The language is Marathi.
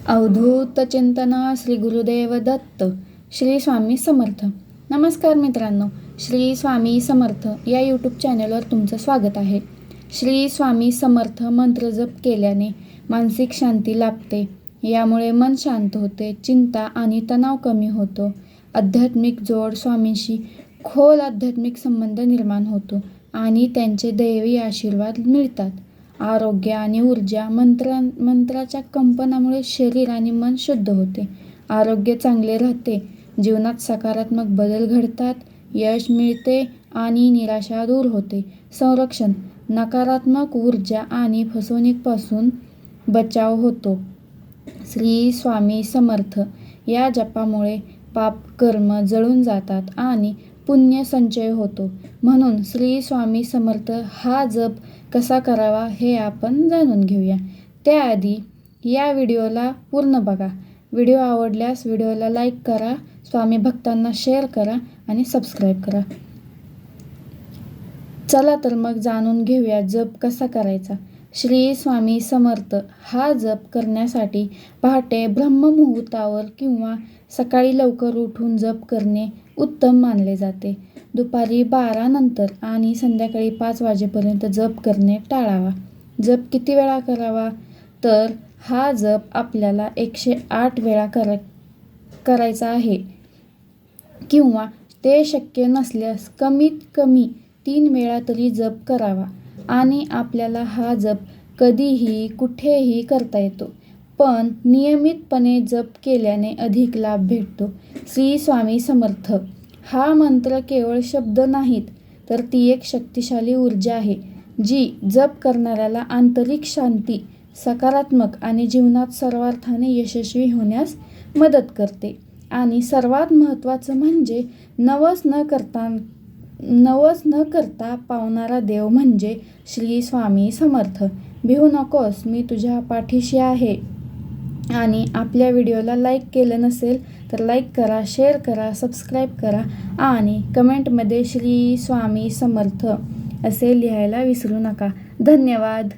अवधूत चिंतना श्री गुरुदेव दत्त. श्री स्वामी समर्थ. नमस्कार मित्रांनो, श्री स्वामी समर्थ या यूट्यूब चॅनलवर तुमचं स्वागत आहे. श्री स्वामी समर्थ मंत्र जप केल्याने मानसिक शांती लाभते. यामुळे मन शांत होते, चिंता आणि तणाव कमी होतो. आध्यात्मिक जोड, स्वामींशी खोल आध्यात्मिक संबंध निर्माण होतो आणि त्यांचे दैवी आशीर्वाद मिळतात. आरोग्य आणि ऊर्जा. मंत्राच्या कंपनामुळे शरीर आणि मन शुद्ध होते. आरोग्य चांगले राहते. जीवनात सकारात्मक बदल घडतात. यश मिळते आणि निराशा दूर होते. संरक्षण. नकारात्मक ऊर्जा आणि फसवणुकीपासून बचाव होतो. श्री स्वामी समर्थ या जपामुळे पाप कर्म जळून जातात आणि पुण्य संचय होतो. म्हणून श्री स्वामी समर्थ हा जप कसा करावा हे आपण जाणून घेऊया. त्याआधी या व्हिडिओला पूर्ण बघा. व्हिडिओ आवडल्यास व्हिडिओला लाईक करा, स्वामी भक्तांना शेअर करा आणि सबस्क्राईब करा. चला तर मग जाणून घेऊया जप कसा करायचा. श्री स्वामी समर्थ हा जप करण्यासाठी पहाटे ब्रह्ममुहूर्तावर किंवा सकाळी लवकर उठून जप करणे उत्तम मानले जाते. दुपारी 12 नंतर आणि संध्याकाळी 5 वाजेपर्यंत जप करणे टाळावा. जप किती वेळा करावा? तर हा जप आपल्याला 108 वेळा करायचा आहे किंवा ते शक्य नसल्यास कमीत कमी 3 वेळा तरी जप करावा. आणि आपल्याला हा जप कधीही कुठेही करता येतो, पण नियमितपणे जप केल्याने अधिक लाभ भेटतो. श्री स्वामी समर्थ हा मंत्र केवळ शब्द नाहीत, तर ती एक शक्तिशाली ऊर्जा आहे जी जप करणाऱ्याला आंतरिक शांती, सकारात्मक आणि जीवनात सर्वार्थाने यशस्वी होण्यास मदत करते. आणि सर्वात महत्त्वाचं म्हणजे नवस न करता पावणारा देव म्हणजे श्री स्वामी समर्थ. भिवू नकोस, मी तुझ्या पाठीशी आहे. आणि आपल्या व्हिडिओला लाईक केलं नसेल तर लाईक करा, शेअर करा, सबस्क्राईब करा आणि कमेंटमध्ये श्री स्वामी समर्थ असे लिहायला विसरू नका. धन्यवाद.